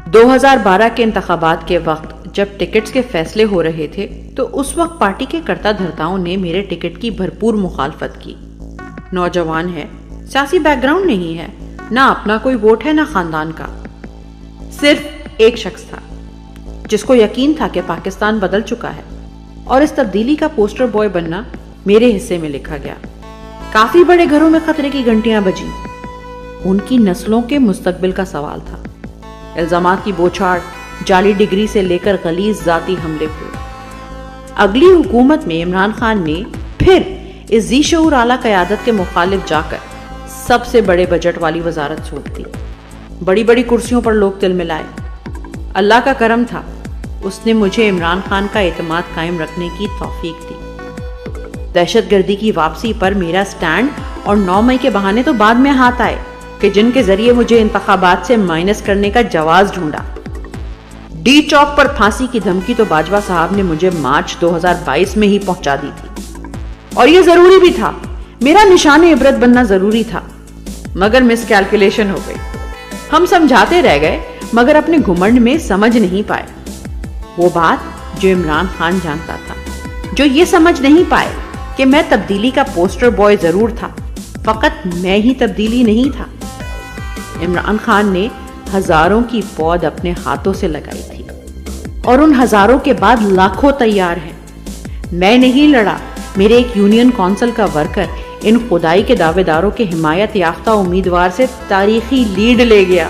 2012 کے انتخابات کے وقت جب ٹکٹس کے فیصلے ہو رہے تھے تو اس وقت پارٹی کے کرتا دھرتاؤں نے میرے ٹکٹ کی بھرپور مخالفت کی۔ نوجوان ہے، سیاسی بیک گراؤنڈ نہیں ہے، نہ اپنا کوئی ووٹ ہے نہ خاندان کا۔ صرف ایک شخص تھا جس کو یقین تھا کہ پاکستان بدل چکا ہے، اور اس تبدیلی کا پوسٹر بوائے بننا میرے حصے میں لکھا گیا۔ کافی بڑے گھروں میں خطرے کی گھنٹیاں بجیں۔ ان کی نسلوں کے مستقبل کا سوال تھا۔ الزامات کی بوچھاڑ، جعلی ڈگری سے لے کر غلیظ ذاتی حملے ہوئے۔ اگلی حکومت میں عمران خان نے پھر اس ذی شعور اعلیٰ قیادت کے مخالف جا کر سب سے بڑے بجٹ والی وزارت سونپ دی۔ بڑی بڑی کرسیوں پر لوگ تل ملائے۔ اللہ کا کرم تھا، اس نے مجھے عمران خان کا اعتماد قائم رکھنے کی توفیق دی۔ دہشت گردی کی واپسی پر میرا سٹینڈ اور 9 مئی کے بہانے تو بعد میں ہاتھ آئے کہ جن کے ذریعے مجھے انتخابات سے مائنس کرنے کا جواز ڈھونڈا۔ ڈی چوک پر پھانسی کی دھمکی تو باجوہ صاحب نے مجھے مارچ 2022 میں ہی پہنچا دی تھی، اور یہ ضروری بھی تھا، میرا نشان عبرت بننا ضروری تھا، مگر مس کیلکولیشن ہو گئی۔ ہم سمجھاتے رہ گئے مگر اپنے گھمنڈ میں سمجھ نہیں پائے وہ بات جو عمران خان جانتا تھا، جو یہ سمجھ نہیں پائے کہ میں تبدیلی کا پوسٹر بوائے ضرور تھا، فقط میں ہی تبدیلی نہیں تھا۔ عمران خان نے ہزاروں کی پود اپنے ہاتھوں سے لگائی تھی، اور ان ہزاروں کے بعد لاکھوں تیار ہیں۔ میں نہیں لڑا، میرے ایک یونین کونسل کا ورکر ان خدائی کے دعوے داروں کے حمایت یافتہ امیدوار سے تاریخی لیڈ لے گیا۔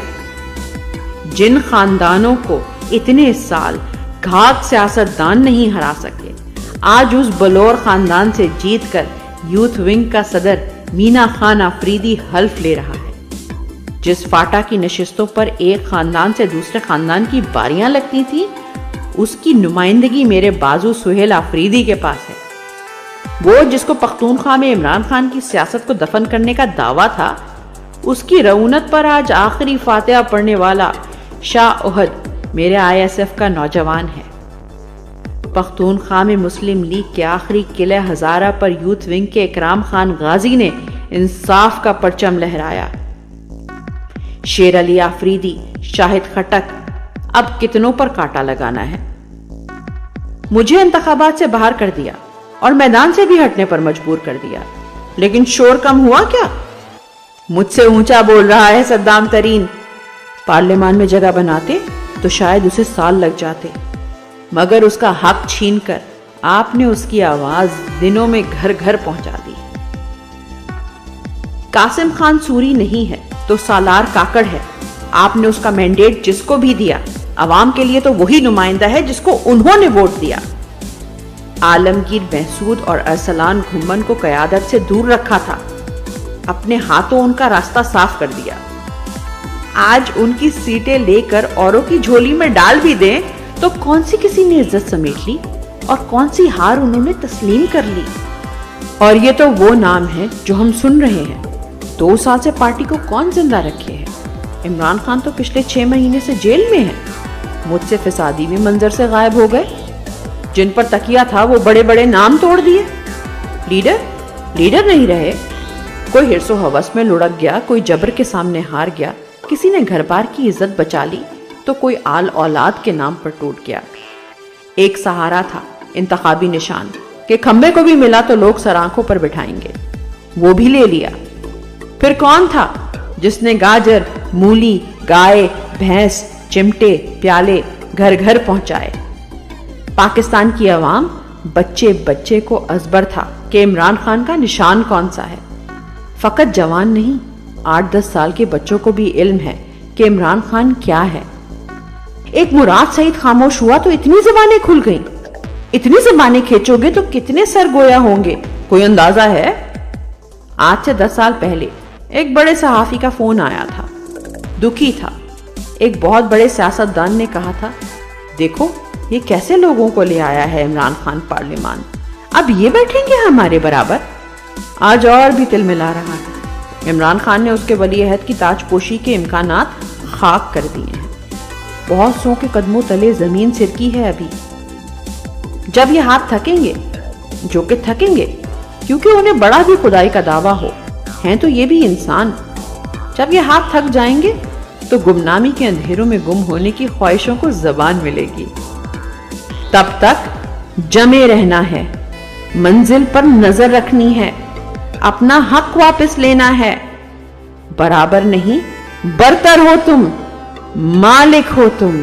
جن خاندانوں کو اتنے سال گھاک سیاست دان نہیں ہرا سکے، آج اس بلور خاندان سے جیت کر یوتھ ونگ کا صدر مینا خان آفریدی حلف لے رہا ہے۔ جس فاٹا کی نشستوں پر ایک خاندان سے دوسرے خاندان کی باریاں لگتی تھیں، اس کی نمائندگی میرے بازو سہیل آفریدی کے پاس ہے۔ وہ جس کو پختونخوا میں عمران خان کی سیاست کو دفن کرنے کا دعویٰ تھا، اس کی رعونت پر آج آخری فاتحہ پڑھنے والا شاہ احد میرے ISF کا نوجوان ہے۔ پختونخوا میں مسلم لیگ کے آخری قلعہ ہزارہ پر یوتھ ونگ کے اکرام خان غازی نے انصاف کا پرچم لہرایا۔ شیر علی آفریدی، شاہد خٹک، اب کتنوں پر کانٹا لگانا ہے۔ مجھے انتخابات سے باہر کر دیا اور میدان سے بھی ہٹنے پر مجبور کر دیا، لیکن شور کم ہوا کیا؟ مجھ سے اونچا بول رہا ہے صدام ترین۔ پارلیمان میں جگہ بناتے تو شاید اسے سال لگ جاتے، مگر اس کا حق چھین کر آپ نے اس کی آواز دنوں میں گھر گھر پہنچا دی۔ قاسم خان سوری نہیں ہے تو سالار کاکڑ ہے۔ آپ نے اس کا مینڈیٹ جس کو بھی دیا، عوام کے لیے تو وہی نمائندہ ہے جس کو انہوں نے ووٹ دیا۔ عالمگیر محسود اور ارسلان گھمن کو قیادت سے دور رکھا تھا، اپنے ہاتھوں ان کا راستہ صاف کر دیا۔ آج ان کی سیٹیں لے کر اوروں کی جھولی میں ڈال بھی دیں تو کون سی کسی نے عزت سمیٹ لی اور کون سی ہار انہوں نے تسلیم کر لی۔ اور یہ تو وہ نام ہے جو ہم سن رہے ہیں۔ 2 سال سے پارٹی کو کون زندہ رکھے ہے؟ عمران خان تو پچھلے 6 مہینے سے جیل میں ہے۔ مجھ سے فسادی بھی منظر سے غائب ہو گئے۔ جن پر تکیہ تھا وہ بڑے بڑے نام توڑ دیے۔ لیڈر نہیں رہے۔ کوئی ہرس و ہوس میں لڑک گیا، کوئی جبر کے سامنے ہار گیا، کسی نے گھر بار کی عزت بچا لی تو کوئی آل اولاد کے نام پر ٹوٹ گیا۔ ایک سہارا تھا، انتخابی نشان کہ کھمبے کو بھی ملا تو لوگ سر آنکھوں پر بٹھائیں گے، وہ بھی لے لیا۔ پھر کون تھا جس نے گاجر، مولی، گائے، بھینس، چمٹے، پیالے گھر گھر پہنچائے؟ پاکستان کی عوام بچے بچے کو ازبر تھا کہ عمران خان کا نشان کون سا ہے۔ فقط جوان نہیں، 8-10 سال کے بچوں کو بھی علم ہے کہ عمران خان کیا ہے۔ ایک مراد سعید خاموش ہوا تو اتنی زبانیں کھل گئیں۔ اتنی زبانیں کھینچو گے تو کتنے سر گویا ہوں گے، کوئی اندازہ ہے؟ آج سے 10 سال پہلے ایک بڑے صحافی کا فون آیا تھا، دکھی تھا۔ ایک بہت بڑے سیاستدان نے کہا تھا، دیکھو یہ کیسے لوگوں کو لے آیا ہے عمران خان پارلیمان، اب یہ بیٹھیں گے ہمارے برابر؟ آج اور بھی تل ملا رہا ہے۔ عمران خان نے اس کے ولی عہد کی تاج پوشی کے امکانات خاک کر دیے ہیں۔ بہت سو کے قدموں تلے زمین سرکی ہے ابھی۔ جب یہ ہاتھ تھکیں گے، جو کہ تھکیں گے کیونکہ انہیں بڑا بھی خدائی کا دعویٰ ہو، ہیں تو یہ بھی انسان، جب یہ ہاتھ تھک جائیں گے تو گمنامی کے اندھیروں میں گم ہونے کی خواہشوں کو زبان ملے گی۔ تب تک جمے رہنا ہے، منزل پر نظر رکھنی ہے، اپنا حق واپس لینا ہے۔ برابر نہیں، برتر ہو تم، مالک ہو تم۔